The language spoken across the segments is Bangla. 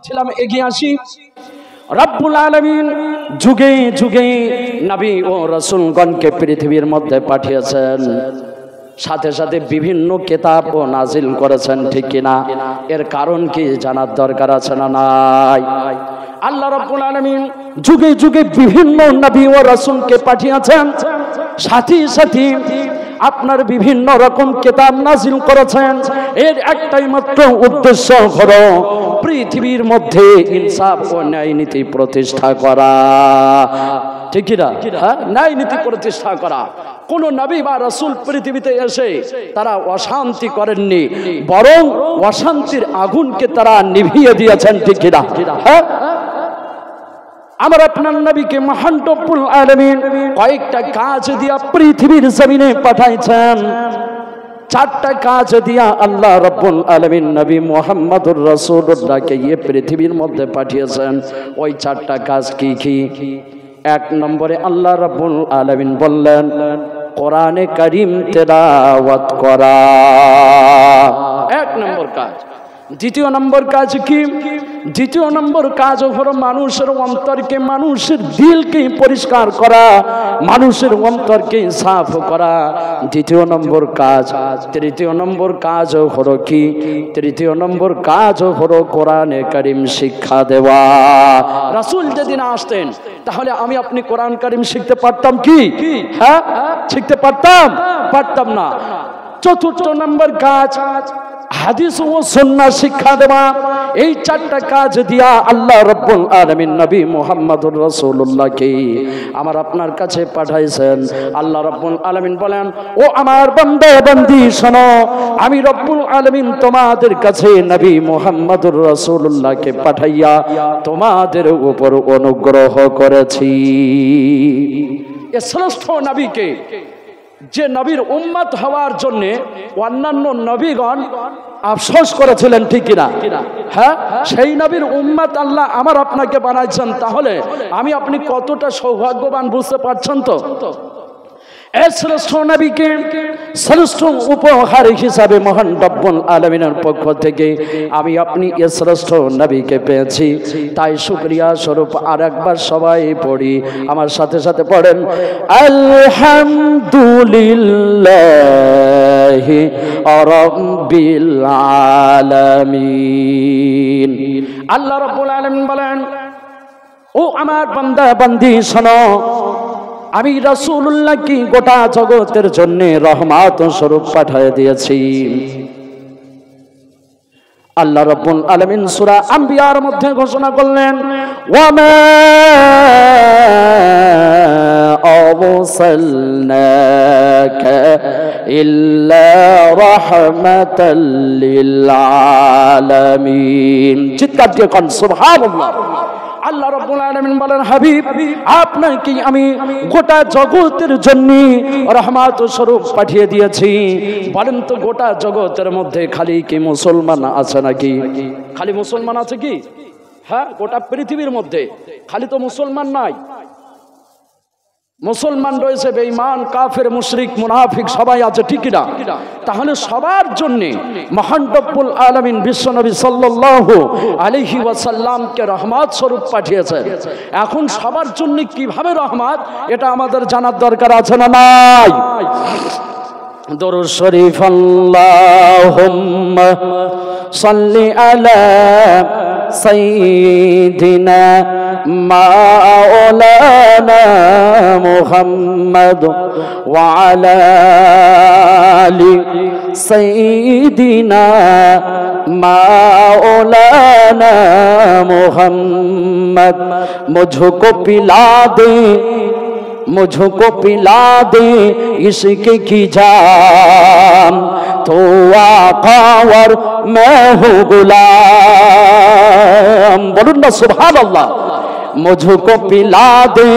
ছিলাম এগিয়ে আসি। রব্বুল আলামিন যুগে যুগে নবী ও রাসূলগণকে পৃথিবীর মধ্যে পাঠিয়েছেন, সাথে সাথে বিভিন্ন কিতাবও নাজিল করেছেন, ঠিক কিনা? এর কারণ কি জানার দরকার আছে না নাই? আল্লাহ রাব্বুল আলামিন যুগে যুগে বিভিন্ন নবী ও রাসূলকে পাঠিয়েছেন, সাথে সাথে আপনার বিভিন্ন রকম কিতাব নাজিল করেছেন। এর একটাই মাত্র উদ্দেশ্য হলো পৃথিবীর মধ্যে ইনসাফ ও ন্যায় নীতি প্রতিষ্ঠা করা, ঠিক না? ন্যায় নীতি প্রতিষ্ঠা করা। কোন নবী বা রাসূল পৃথিবীতে এসে তারা অশান্তি করেননি, বরং অশান্তির আগুনকে তারা নিভিয়ে দিয়েছেন, ঠিক না? আমার আপনার নবীকে মহান রব্বুল আলামিন কয়েকটা কাজ দিয়া পৃথিবীর জমিনে পাঠাইছেন। চারটা কাজ দিয়া আল্লাহ রাব্বুল আলামিন নবী মুহাম্মদুর রাসূলুল্লাহকে এই পৃথিবীর মধ্যে পাঠিয়েছেন। ওই চারটা কাজ কি কি? এক নম্বরে আল্লাহ রাব্বুল আলামিন বললেন কোরআনে কারীম তেলাওয়াত করা, এক নম্বর কাজ। দ্বিতীয় নম্বর কাজ কি? দ্বিতীয় নম্বর কাজ হলো মানুষের অন্তরকে, মানুষের দিলকে পরিষ্কার করা, মানুষের অন্তরকে সাফ করা, দ্বিতীয় নম্বর কাজ। তৃতীয় নম্বর কাজ হলো কি? তৃতীয় নম্বর কাজ হলো কোরআনে কারীম শিক্ষা দেওয়া। রাসূল যেদিন আসতেন তাহলে আমি আপনি কোরআন কারীম শিখতে পারতাম কি? হ্যাঁ, শিখতে পারতাম? পারতাম না। চতুর্থ নম্বর কাজ হাদিস ও সুন্নাহ শিক্ষা দেওয়া। এই চারটা কাজ দিয়া আল্লাহ রাব্বুল আলামিন নবী মুহাম্মদুর রাসূলুল্লাহকে আমার আপনার কাছে পাঠাইছেন। আল্লাহ রাব্বুল আলামিন বলেন, ও আমার বান্দা বান্দি শোনো, আমি রব্বুল আলামিন তোমাদের কাছে নবী মুহাম্মদুর রাসূলুল্লাহকে পাঠাইয়া তোমাদের উপর অনুগ্রহ করেছি। এ শ্রেষ্ঠ নবীকে, যে নবীর উম্মত হওয়ার জন্য অন্যান্য নবীগণ আফসোস করেছিলেন, ঠিক কিনা? হ্যাঁ, সেই নবীর উম্মত আল্লাহ আমার আপনাকে বানাইছেন। তাহলে আমি আপনি কতটা সৌভাগ্যবান বুঝতে পারছেন তো? এই শ্রেষ্ঠ নবীকে শ্রেষ্ঠ উপহার হিসাবে মহান রব্বুল আলামিনের পক্ষ থেকে আমি আপনি এই শ্রেষ্ঠ নবীকে পেয়েছি। তাই শুকরিয়া স্বরূপ আরেকবার সবাই পড়ি, আমার সাথে সাথে পড়েন আলহামদুলিল্লাহি রাব্বিল আলামিন। আল্লাহ রাব্বুল আলামিন বলেন, ও আমার বান্দা বান্দি শোনো, আমি রাসূলুল্লাহকে গোটা জগতের জন্য রহমত স্বরূপ পাঠিয়ে দিয়েছি। আল্লাহ রাব্বুল আলামিন সূরা আম্বিয়ার মধ্যে ঘোষণা করলেন, ওয়া মা আরসালনাকা ইল্লা রাহমাতাল লিল আলামিন। চিৎকার দিয়ে কোন সুবহানাল্লাহ। আল্লাহ রাব্বুল আলামিন বলেন, হাবিব আপনাকে আমি গোটা জগতের জন্য রহমত স্বরূপ পাঠিয়ে দিয়েছি। বলেন তো গোটা জগতের মধ্যে খালি কি মুসলমান আছে নাকি? খালি মুসলমান আছে কি? হ্যাঁ, গোটা পৃথিবীর মধ্যে খালি তো মুসলমান নাই। মুসলমান রয়েছে, বেঈমান, কাফের, মুশরিক, মুনাফিক সবাই আছে, ঠিক না? তাহলে সবার জন্য মহান রব্বুল আলামিন বিশ্বনবী সাল্লাল্লাহু আলাইহি ওয়াসাল্লামকে রহমত স্বরূপ পাঠিয়েছেন। এখন সবার জন্য কিভাবে রহমত, এটা আমাদের জানার দরকার আছে না নাই? দরুদ শরীফ আল্লাহুম্মা সাল্লি আলা সাইয়্যিদিনা মাওলানা মুহাম্মদ ওয়া আলা আলি সাইয়্যিদিনা মাওলানা মুহাম্মদ। মুঝকো পিলা দে, मुझको पिला दे इश्क की जाम, तो आका और मैं हूँ गुलाम। बोलूं ना सुभान अल्लाह। मुझको पिला दे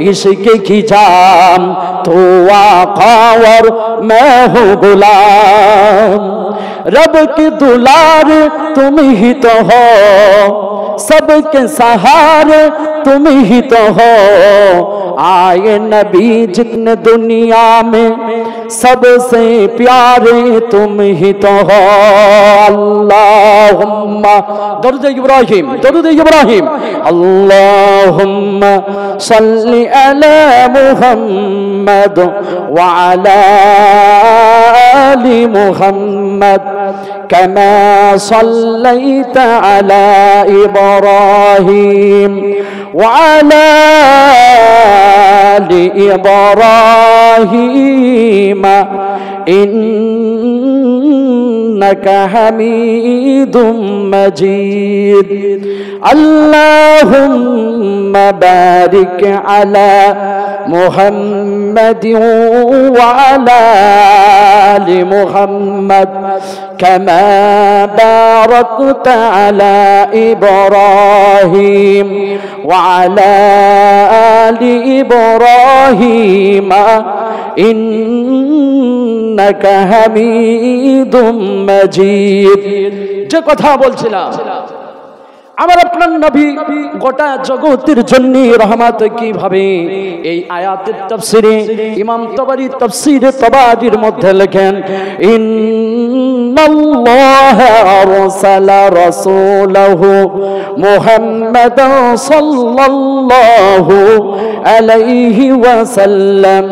इश्क की जाम, तो आका और मैं हूँ गुलाम। रब की दुलार तुम ही तो हो, सबके सहारे तुम ही तो हो। आए नबी जितने दुनिया में सबसे प्यारे तुम ही तो हो। अल्लाहुम्मा दरूद इब्राहिम अल्लाहुम्मा सल्ली अला मुहम्मद व अला आलि मुहम्मद कमा सल्लैता अला इब्राहिम व अला आलि इब्राहिम इन्नका हमीदुम मजीद। अल्लाहुम्मा बारिक अला मुहम्मद व अला आलि मुहम्मद कमा बारकता अला इब्राहिम व अला आलि इब्राहिम इन्नका हमीदुम मजीद। যে কথা বলছিলাম, আমার আপনার নবী গোটা জগতের জন্য রহমত কিভাবে, এই আয়াতের তাফসীরে ইমাম তাবারী তাফসীরে তাবারীর মধ্যে লেখেন, ইন্নাল্লাহা আরসালা রাসূলাহু মুহাম্মাদান সাল্লাল্লাহু আলাইহি ওয়াসাল্লাম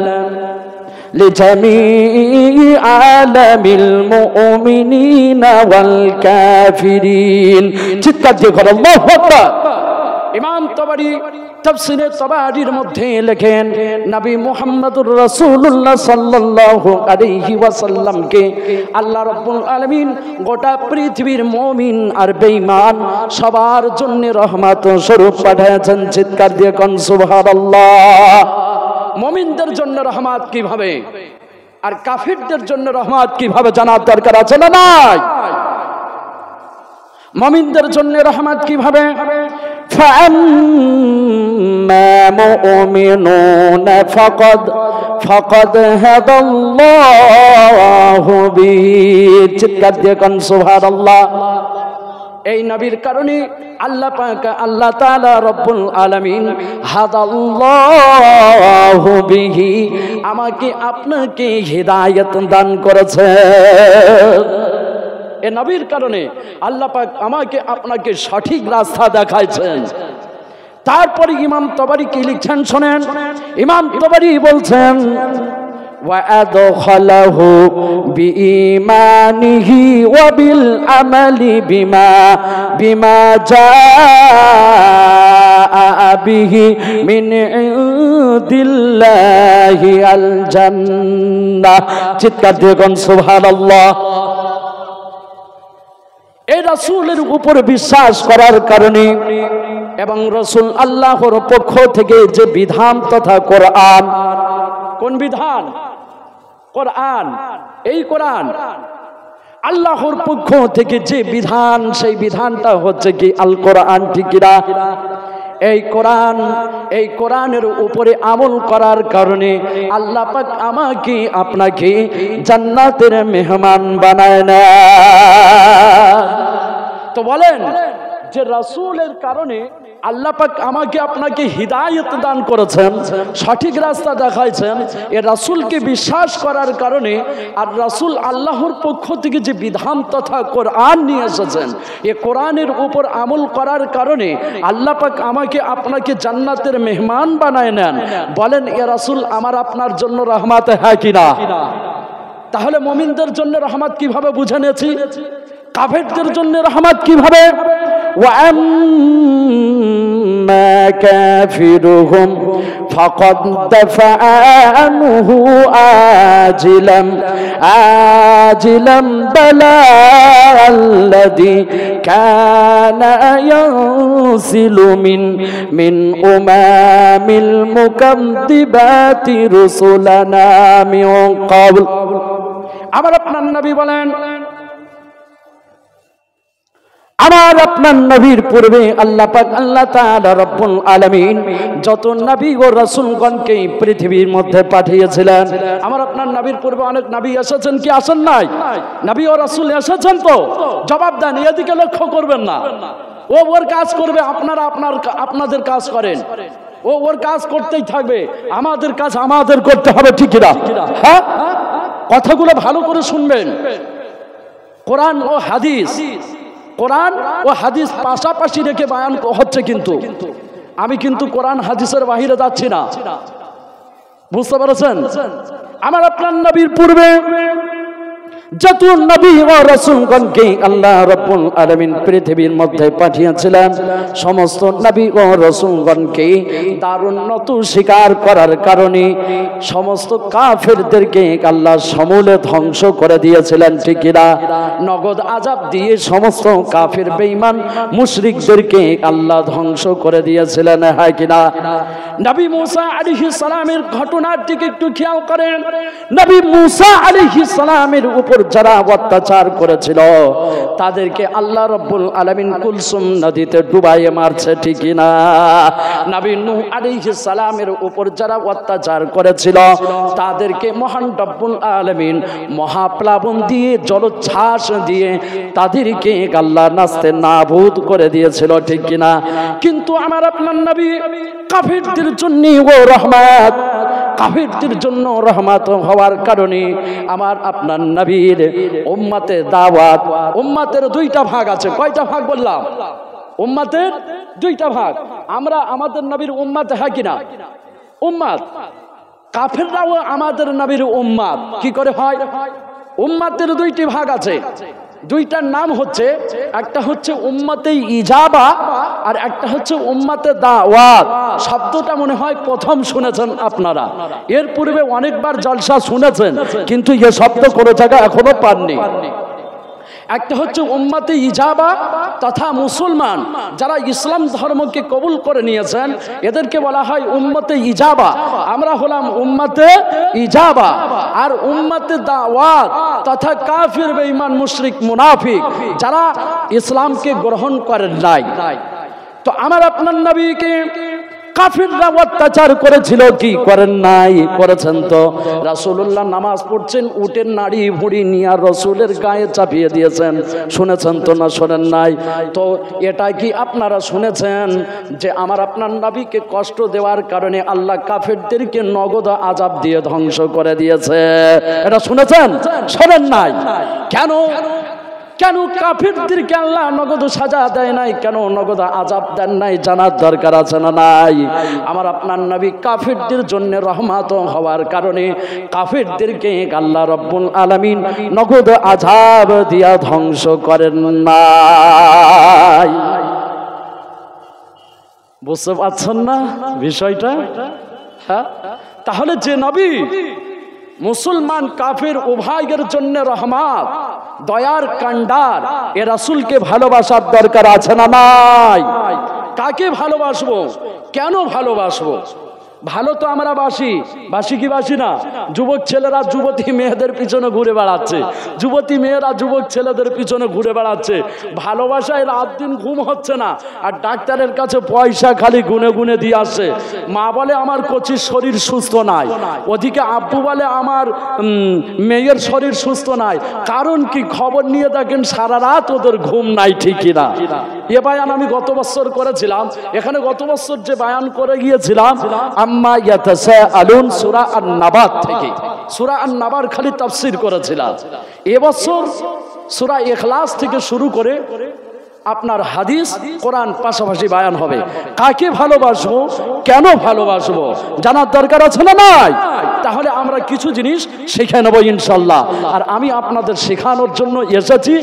لجميع عالم المؤمنين والكافرين। চিৎকার দিয়ে বলেন আল্লাহু আকবার। ইমাম তাবারী তাফসীরে তাবারীর মধ্যে লেখেন, নবী মুহাম্মদুর রাসূলুল্লাহ সাল্লাল্লাহু আলাইহি ওয়াসাল্লামকে আল্লাহ রাব্বুল আলামিন গোটা পৃথিবীর মুমিন আর বেঈমান সবার জন্য রহমত স্বরূপ পাঠিয়েছেন। চিৎকার দিয়ে কোন সুবহানাল্লাহ। মুমিনদের জন্য রহমত কিভাবে আর কাফিরদের জন্য রহমত কিভাবে জানার দরকার আছে না নাই? মুমিনদের জন্য রহমত কিভাবে? ফাআম্মা মুমিনুনা ফাকাদ হাদাল্লাহু বিহি। চিৎকার দিয়ে কোন সুবহানাল্লাহ। এই নবীর কারণে আল্লাহ পাক আল্লাহ তাআলা রব্বুল আলামিন হাদাল্লাহু বিহি আমাকে আপনাকে হিদায়াত দান করেছেন। এই নবীর কারণে আল্লাহ পাক আমাকে আপনাকে সঠিক রাস্তা দেখাইছেন। তারপরে ইমাম তাবারী কি লিখছেন শুনেন। ইমাম তাবারী বলছেন, وأدخله بإيمانه وبالعمل بما جاء به من عند الله الجنة। চিৎকার দিয়ে কোন সুবহানাল্লাহ। এই রাসূলের উপর বিশ্বাস করার কারণে এবং রাসূল আল্লাহর পক্ষ থেকে যে বিধান তথা কোরআন, কোন বিধান? কোরআন। এই কোরআন আল্লাহর পক্ষ থেকে যে বিধান, সেই বিধানটা হচ্ছে কি আল কোরআন। ঠিক কিনা? এই কোরআনের উপরে আমল করার কারণে আল্লাহ পাক আমাকে আপনাকে জান্নাতের মেহমান বানায় না। তো বলেন যে রাসূলের কারণে আল্লাহ পাক আমাকে আপনাকে হিদায়াত দান করেছেন, সঠিক রাস্তা দেখাইছেন। এ রাসূলকে বিশ্বাস করার কারণে আর রাসূল আল্লাহর পক্ষ থেকে যে বিধান তথা কোরআন নিয়ে এসেছেন, এ কোরআনের উপর আমল করার কারণে আল্লাহ পাক আমাকে আপনাকে জান্নাতের মেহমান বানায় নেন। বলেন এ রাসূল আমার আপনার জন্য রহমত হয় কিনা? তাহলে মুমিনদের জন্য রহমত কিভাবে বুঝে নিয়েছি, কাফেরদের জন্য রহমত কিভাবে? وأما كافرهم فقد دفع عنه آجلا بلاء الذي كان ينزل من أمم المكذبات رسلنا من قبل। আমার আপনার নবী বলেন, আমার আপনার নবীর পূর্বে আল্লাহ পাক আল্লাহ তাআলা রব্বুল আলামিন যত নবী ও রাসূলগণকে পৃথিবীর মধ্যে পাঠিয়েছিলেন, আমার আপনার নবীর পূর্বে অনেক নবী এসেছেন কি আসেন নাই? নবী ও রাসূল এসেছেন তো? জবাব দেন, এদিকে লক্ষ্য করবেন না। ও ওর কাজ করবে, আপনারা আপনাদের কাজ করেন। ও ওর কাজ করতেই থাকবে, আমাদের কাজ আমাদের করতে হবে, ঠিক না? হ্যাঁ, কথাগুলো ভালো করে শুনবেন। কোরআন ও হাদিস, কোরআন ও হাদিস পাশাপাশি রেখে বয়ান হচ্ছে, কিন্তু আমি কিন্তু কোরআন হাদিসের বাহিরে যাচ্ছি না, বুঝতে পেরেছেন? আমার আপনার নবীর পূর্বে যত নবী ও রাসূলগণকে আল্লাহ রাব্বুল আলামিন পৃথিবীর মধ্যে পাঠিয়েছিলেন, সমস্ত নবী ও রাসূলগণকে দারুণত স্বীকার করার কারণে সমস্ত কাফেরদেরকে আল্লাহ সমূলে ধ্বংস করে দিয়েছিলেন, ঠিক না? নগদ আযাব দিয়ে সমস্ত কাফের বেঈমান মুশরিকদেরকে আল্লাহ ধ্বংস করে দিয়েছিলেন, হ্যাঁ কিনা? নবী মূসা আলাইহিস সালামের ঘটনার দিকে একটু খেয়াল করেন। নবী মূসা আলাইহিস সালামের উপর যারা অত্যাচার করেছিল তাদেরকে আল্লাহ রাব্বুল আলামিন কুলসুম নদীতে ডুবাইয়ে মারছে, ঠিক না? নবী নূহ আলাইহিস সালামের উপর যারা অত্যাচার করেছিল তাদেরকে মহান রব্বুল আলামিন মহাপ্লাবন দিয়ে, জলোচ্ছ্বাস দিয়ে তাদেরকে আল্লাহ নাস্তে নাবুদ করে দিয়েছিল, ঠিক কিনা? কিন্তু আমার আপনার নবী কাফিরদের জন্য ও রহমত, কাফিরদের জন্য রহমত হওয়ার কারণে আমার আপনার নবীর উম্মতের দাওয়াত, উম্মতের দুইটা ভাগ আছে। কয়টা ভাগ বললাম? উম্মতের দুইটা ভাগ। আমরা আমাদের নবীর উম্মত, হ্যাঁ কিনা? উম্মত। কাফিররাও আমাদের নবীর উম্মত। কি করে হয়? উম্মতের দুইটি ভাগ আছে, দুইটার নাম হচ্ছে, একটা হচ্ছে উম্মতে ইজাবা আর একটা হচ্ছে উম্মতে দাওয়াত। শব্দটা মনে হয় প্রথম শুনেছেন আপনারা, এর পূর্বে অনেকবার জলসা শুনেছেন, কিন্তু এ শব্দ কোনো জায়গায় এখনো পাননি। একটা হচ্ছে উম্মতে ইজাবা তথা মুসলমান যারা ইসলাম ধর্মকে কবুল করে নিয়েছেন, এদেরকে বলা হয় উম্মতে ইজাবা। আমরা হলাম উম্মতে ইজাবা। আর উম্মতে দাওয়াত তথা কাফির বেঈমান মুশরিক মুনাফিক যারা ইসলামকে গ্রহণ করেন নাই। তো আমার আপনার নবীকে কাফিররা অত্যাচার করেছিল, কি করেন নাই? করেছেন তো। রাসূলুল্লাহ নামাজ পড়ছেন, উটের নাড়ি ভুঁড়ি নিয়ে রসুলের গায়ে চাপিয়ে দিয়েছেন, শুনেছেন তো না শোনেন নাই? তো এটা কি আপনারা শুনেছেন যে আমার আপনার নবীকে কষ্ট দেওয়ার কারণে আল্লাহ কাফিরদেরকে নগদ আযাব দিয়ে ধ্বংস করে দিয়েছে? এটা শুনেছেন? শোনেন নাই? কেন? কেন কাফিরদেরকে আল্লাহ নগদ সাজা দেয় নাই? কেন নগদ আযাব দেন নাই? জানার দরকার আছে না নাই? আমার আপনার নবী কাফিরদের জন্য রহমত হওয়ার কারণে কাফিরদেরকে আল্লাহ রাব্বুল আলামিন নগদ আযাব দিয়া ধ্বংস করেন নাই। বুঝতে পারছেন না বিষয়টা? হ্যাঁ, তাহলে যে নবী মুসলমান কাফির উভয়ের জন্য রহমত, দয়ার কান্ডার, এ রাসূলকে ভালোবাসার দরকার আছে না নাই? কাকে ভালোবাসবো? কেন ভালোবাসবো? ভালো তো আমরা বাসি কি বাসি না? যুবক ছেলেরা যুবতী মেয়েদের পিছনে ঘুরে বেড়াচ্ছে, যুবতী মেয়েরা যুবক ছেলেদের পিছনে ঘুরে বেড়াচ্ছে, ভালোবাসায় রাত দিন ঘুম হচ্ছে না, আর ডাক্তারের কাছে পয়সা খালি গুনে গুনে দিয়ে আসছে। মা বলে আমার কচির শরীর সুস্থ নাই, ওদিকে আব্বু বলে আমার মেয়ের শরীর সুস্থ নাই। কারণ কি? খবর নিয়ে দেখেন সারা রাত ওদের ঘুম নাই, ঠিক না? এ বায়ান আমি গত বছর করেছিলাম। এখানে গত বছর যে বায়ান করে গিয়েছিলাম আম্মা ইয়াতাসাআলুন সূরা আন-নাবা থেকে, সূরা আন-নাবার খালি তাফসীর করেছিলাম। এবছর সূরা ইখলাস থেকে শুরু করে আপনার হাদিস কোরআন পাশাপাশি বায়ান হবে। কাকে ভালোবাসবো, কেন ভালোবাসবো জানার দরকার আছে না নাই? তাহলে আমরা কিছু জিনিস শিখে নেব ইনশাল্লাহ। আর আমি আপনাদের শেখানোর জন্য এসেছি।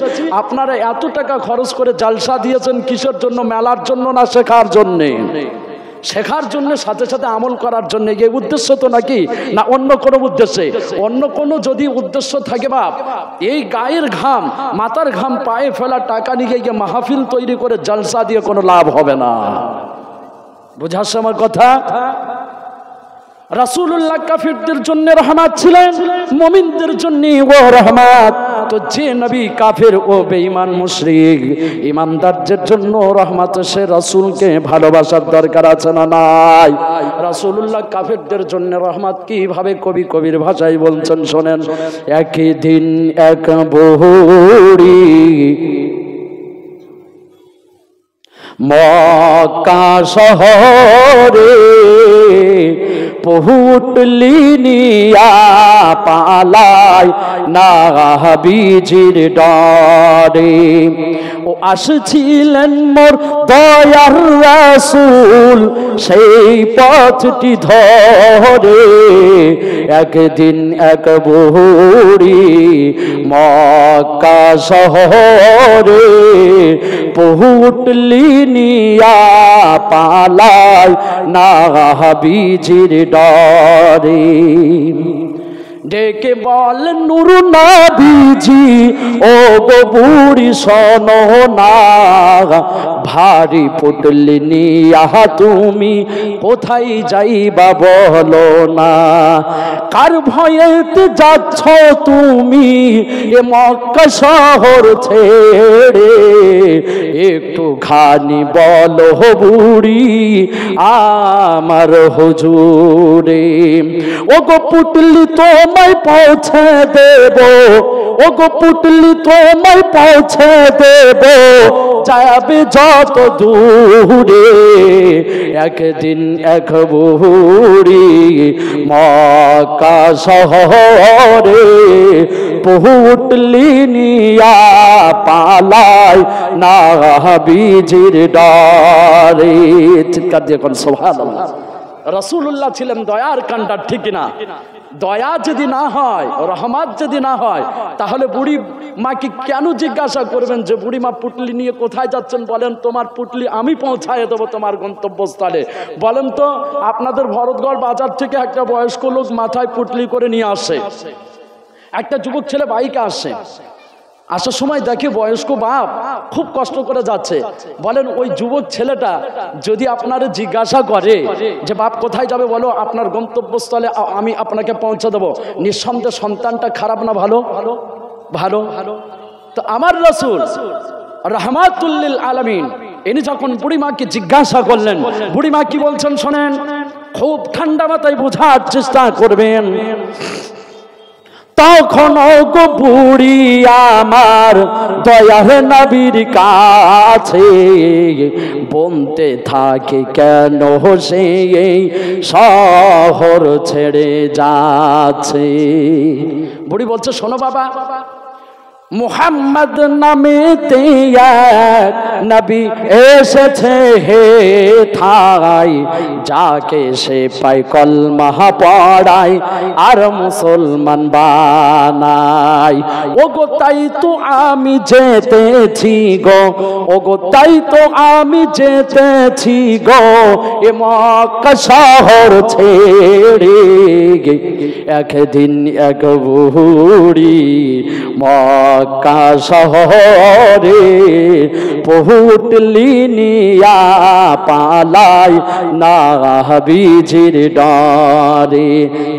আপনারা এত টাকা খরচ করে জালসা দিয়েছেন কিসের জন্য? মেলার জন্য না, শেখার জন্যে। শেখার জন্য, সাথে সাথে আমল করার জন্য। এই উদ্দেশ্য তো নাকি না অন্য কোনো উদ্দেশ্যে? অন্য কোনো যদি উদ্দেশ্য থাকে বাপ, এই গায়ের ঘাম, মাথার ঘাম পায়ে ফেলা টাকা নিয়ে গিয়ে মাহফিল তৈরি করে জলসা দিয়ে কোনো লাভ হবে না। বুঝাচ্ছে আমার কথা? রাসূলুল্লাহ কাফিরদের জন্য রহমত ছিলেন, মুমিনদের জন্য ও রহমত। তো যে নবী কাফির ও বেঈমান মুশরিক ইমানদারদের জন্য রহমত, সে রাসূলকে ভালোবাসার দরকার আছে না নাই? রাসূলুল্লাহ কাফিরদের জন্য রহমত কিভাবে কবির ভাষায় বলছেন শোনেন। একই দিন এক বুড়ি মক্কা শহরে পুটলি নিয়া পালায় নবীজির ডরে। ও আসছিলেন মোর দয়ার রাসূল সেই পথটি ধরে, একদিন এক বুড়ি মক্কা শহরে পুটলি নিয়া পালায় নবীজির ডরে। ডেকে বল নূর নবীজি ও গো বুড়ি শোনো না, ভারী পুটলি নিয়া তুমি কোথায় যাইবা বলো না, কার ভয়েতে যাচ্ছ তুমি এ মক্কা শহর ছেড়ে, একটু খানি বলো বুড়ি আমার হুজুরে। ও গো পুটলি তোমায় পৌঁছে দেব, ও গো পুটলি তোমায় পৌঁছে দেব, যাবে যত দূরে, একদিন এক বুড়ি মক্কা শহরে পুটলি নিয়া পালায় নবীজির ডরে। চিৎকার দিয়ে কোন সুবহানাল্লাহ। রাসূলুল্লাহ ছিলেন দয়ার কান্ডার, ঠিক না? দয়া যদি না হয়, রহমত যদি না হয়, তাহলে বুড়ি মাকে কেন জিজ্ঞাসা করবেন যে বুড়ি মা পুটলি নিয়ে কোথায় যাচ্ছেন? বলেন তোমার পুটলি আমি পৌঁছায় দেবো তোমার গন্তব্যস্থলে। বলেন তো, আপনাদের ভরতগড় বাজার থেকে একটা বয়স্ক লোক মাথায় পুটলি করে নিয়ে আসে, একটা যুবক ছেলে বাইকে আসে, আসার সময় দেখে বয়স্ক বাপ খুব কষ্ট করে যাচ্ছে। বলেন ওই যুবক ছেলেটা যদি আপনারে জিজ্ঞাসা করে যে বাপ কোথায় যাবে, বলো আপনার গন্তব্যস্থলে আমি আপনাকে পৌঁছে দেবো, নিঃসন্দেহে সন্তানটা খারাপ না ভালো? ভালো। তো আমার রাসূল রাহমাতুল লিল আলামিন ইনি যখন বুড়িমাকে জিজ্ঞাসা করলেন, বুড়িমা কি বলছেন শোনেন, খুব ঠান্ডা মাথায় বোঝার চেষ্টা করবেন। তখন গো বুড়ি আমার দয়ার নবীর কাছে বলতে থাকে কেন সে শহর ছেড়ে যাচ্ছে। বুড়ি বলছে শোনো বাবা, মুহাম্মদ নামেতে এক নবী এসেছে হে ঠাই, যাকে সে পায় কলমা পড়ায় আর মুসলমান বানাই। ও গো তাই তো আমি যেতেছি গো, ও গো তাই তো আমি যেতেছি গো এ মক্কা শহর ছেড়ে, একদিন এক বুড়ি মক্কা শহরে পুটলি নিয়া পালায় নবীজির ডরে।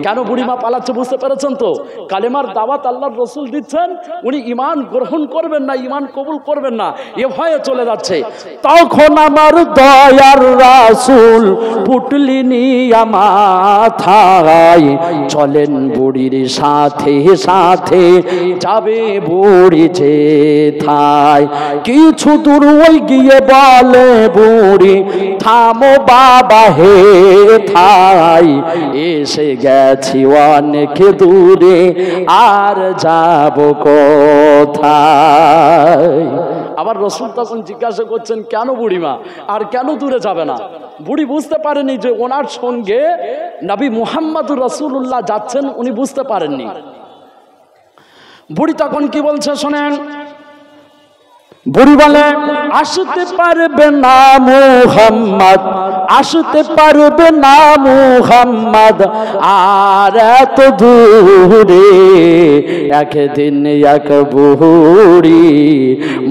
কেন বুড়িমা পালাচ্ছে বুঝতে পেরেছেন তো? কালেমার দাওয়াত আল্লাহর রাসূল দিচ্ছেন, উনি ঈমান গ্রহণ করবেন না, ঈমান কবুল করবেন না, এ ভয়ে চলে যাচ্ছে। তখন আমার দয়ার রাসূল পুটলি নিয়া মাথায় চলেন বুড়ির সাথে সাথে, যাবে বুড়ি যেথায়। কিছু দূর ওই গিয়ে বলে বুড়ি থামো বাবা হে থাই, এসে গেছি অনেক দূরে আর যাব কোথায়। আবার রাসূল তখন জিজ্ঞাসা করছেন কেন বুড়িমা আর কেন দূরে যাবে না? বুড়ি বুঝতে পারেনি যে ওনার সঙ্গে নবী মুহাম্মদুর রাসূলুল্লাহ যাচ্ছেন, উনি বুঝতে পারেননি। বুড়ি তখন কি বলছে শোনেন, বুড়ি বলে আসতে পারবে না মুহাম্মদ, আসতে পারবে না মুহাম্মদ আর এত দূরে, একদিন এক বুড়ি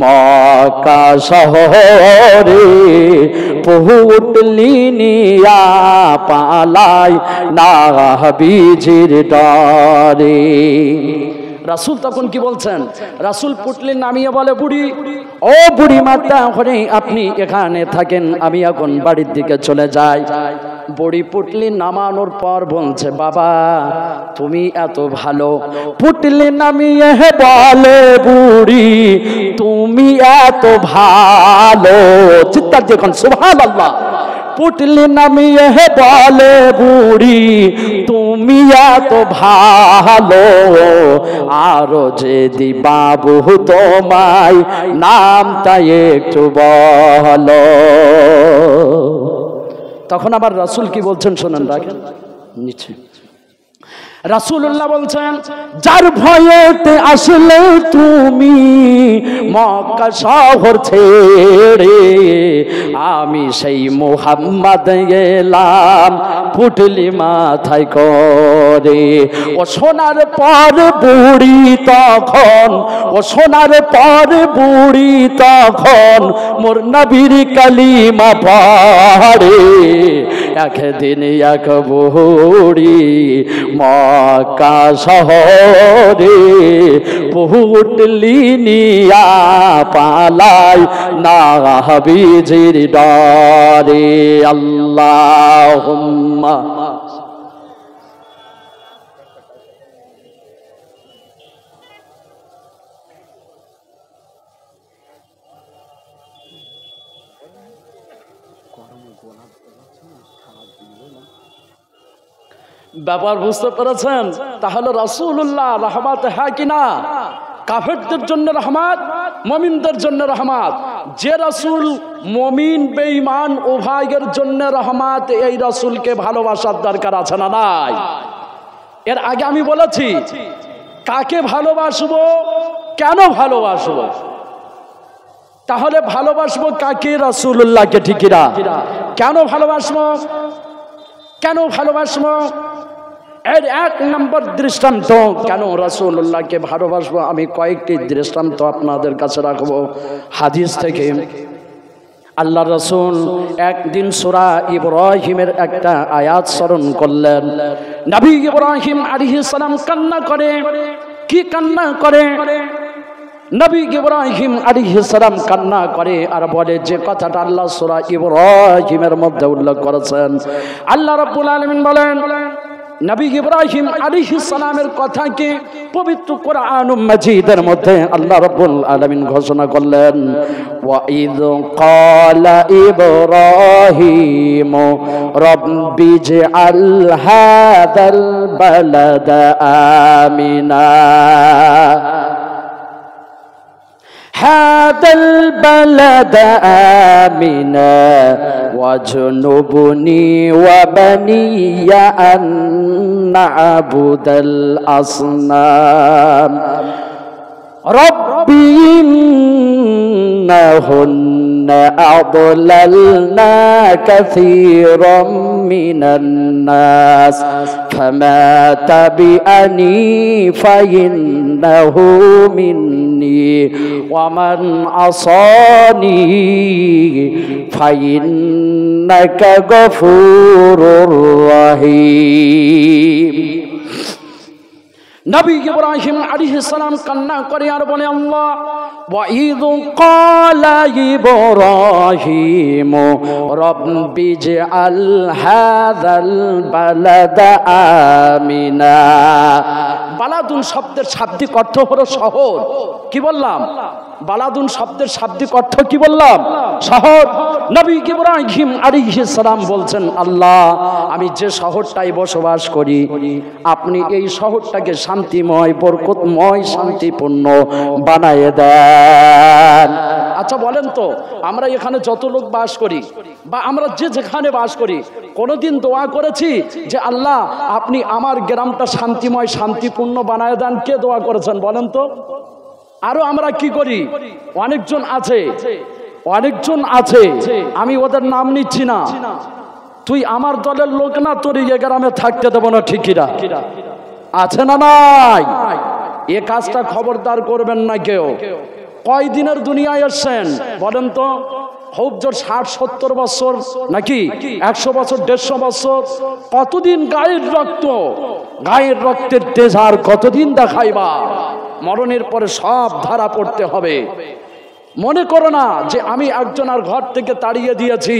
মক্কা শহরে পুটলি নিয়া পালায় নবীজির ডরে। রাসূল তখন কি বলছেন? রাসূল পুটলি নামিয়ে বলে বুড়ি, ও বুড়ি মাতা, আপনি এখানে থাকেন, আমি এখন বাড়ির দিকে চলে যাই। বড়ি পুটলি নামানোর পর বলছে, বাবা তুমি এত ভালো। পুটলি নামিয়ে বলে, বুড়ি তুমি এত ভালো। চিৎকার দেখুন সুবহানাল্লাহ। পুটলি নামিয়ে বলে, বুড়ি তুমি এত ভালো, আরো যদি বাবু তোমায় নামটা একটু বলো। তখন আবার রাসূল কি বলছেন শোনেন, রাখেন নিচে। রাসূলুল্লাহ বলছেন, যার ভয়েতে আসলে তুমি মক্কা শহর ছেড়ে, আমি সেই মুহাম্মদ এলাম পুটলি মাথায় করে। ও শোনার পর বুড়ি তখন, ও শোনার পর বুড়ি তখন মোর নবীর কালিমা পড়ে। একদিন এক বুড়ি মক্কা শহরে পুটলি নিয়া পালায় নবীজির ডরে। আল্লাহুম্মা ব্যাপার বুঝতে পেরেছেন? তাহলে রাসূলুল্লাহ রহমত হ্যাঁ কিনা? কাফেরদের জন্য রহমত, মুমিনদের জন্য রহমত। যে রাসূল মুমিন বেঈমান উভয়ের জন্য রহমত, এই রাসূলকে ভালোবাসার দরকার আছে না নাই? এর আগে আমি বলেছি কাকে ভালোবাসবো, কেন ভালোবাসবো। তাহলে ভালোবাসবো কাকে? রাসূলুল্লাহকে, ঠিক না? কেন ভালোবাসবো, কেন ভালোবাসবো? এর এক নম্বর দৃষ্টান্ত কেন রাসূলুল্লাহকে ভালোবাসবো, আমি কয়েকটি দৃষ্টান্ত আপনাদের কাছে রাখবো হাদিস থেকে। আল্লাহ রাসূল একদিন সূরা ইব্রাহিমের একটা আয়াত স্মরণ করলেন। নবী ইব্রাহিম আলাইহিস সালাম কান্না করে। কি কান্না করে? নবী ইব্রাহিম আলাইহিস সালাম কান্না করে আর বলে যে কথাটা আল্লাহ সূরা ইব্রাহিমের মধ্যে উল্লেখ করেছেন। আল্লাহ রাব্বুল আলামিন বলেন, নবী ইব্রাহিম আলাইহিস সালামের কথাকে পবিত্র কোরআনুল মাজিদের মধ্যে আল্লাহ রাব্বুল আলামিন ঘোষণা করলেন, ওয়া ইয ক্বালা ইব্রাহিম রাব্বি জাআল হাযাল বালাদা আমিনা, هذا البلد آمنا واجنبني وبني أن نعبد الأصنام ربي إنهن أضللن كثيرا من الناس فما تبعني فإنه مني ومن عصاني فإنك غفور رحيم। নবী ইব্রাহিম আলাইহিস সালাম কান্না করে আর বলে, আল্লাহ ওয়া ইয ক্বালা ইব্রাহিম রাব্বি জাআল হাযাল বালাদা আমিনা। বালাদুন শব্দের শাব্দিক অর্থ হলো শহর। কি বললাম? বালাদুন শব্দের শাব্দিক অর্থ কি বললাম? শহর। নবী ইব্রাহিম আলাইহিস সালাম বলছেন, আল্লাহ আমি যে শহরটায় বসবাস করি আপনি এই শহরটাকে শান্তিময়, বরকতময়, শান্তিপূর্ণ বানায়ে দেন। আচ্ছা বলেন তো, আমরা এখানে যত লোক বাস করি বা আমরা যে যেখানে বাস করি, কোনোদিন দোয়া করেছি যে আল্লাহ আপনি আমার গ্রামটা শান্তিময়, শান্তিপূর্ণ বানায়ে দেন? কে দোয়া করেছেন বলেন তো? আরো আমরা কি করি, অনেকজন আছে, আমি ওদের নাম নিচ্ছি না, তুই আমার দলের লোক না, তোর এই গ্রামে থাকতে দেবো না, ঠিকিরা আছে না নাই? এ কাজটা খবরদার করবেন না কেউ। কয় দিনের দুনিয়ায় এসছেন বলেন তো? খুব জোর 60-70 বছর নাকি 100 বছর, 150 বছর? কতদিন গায়ের রক্তের তেজ আর কতদিন দেখাইবা? মরণের পরে সব ধারা পড়তে হবে। মনে করো না যে আমি একজনের ঘর থেকে তাড়িয়ে দিয়েছি,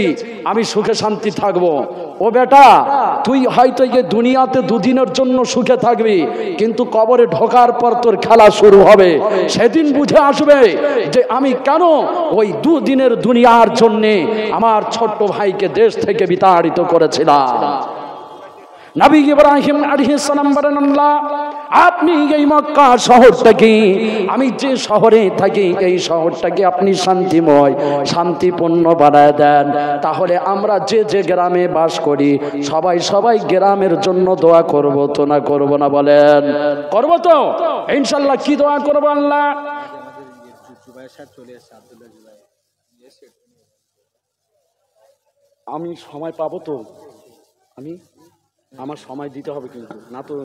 আমি সুখে শান্তি থাকবো। ও বেটা, তুই হয়তো এই দুনিয়াতে দুদিনের জন্য সুখে থাকবি, কিন্তু কবরে ঢোকার পর তোর খেলা শুরু হবে। সেদিন বুঝে আসবে যে আমি কেন ওই দুদিনের দুনিয়ার জন্যে আমার ছোট্ট ভাইকে দেশ থেকে বিতাড়িত করেছিলাম। নবী ইব্রাহিম আলাইহিস সালাম বলেন, আল্লাহ আপনি এই মক্কা শহরটাকে, আমি যে শহরে থাকি এই শহরটাকে আপনি শান্তিময় শান্তিপূর্ণ বানায় দেন, তাহলে আমরা যে যে গ্রামে বাস করি সবাই সবাই গ্রামের জন্য দোয়া করব তো না করব না? বলেন করব তো ইনশাআল্লাহ। কি দোয়া করব? আল্লাহ আমি সময় পাবো তো, আমার সময় দিতে হবে কিন্তু না তো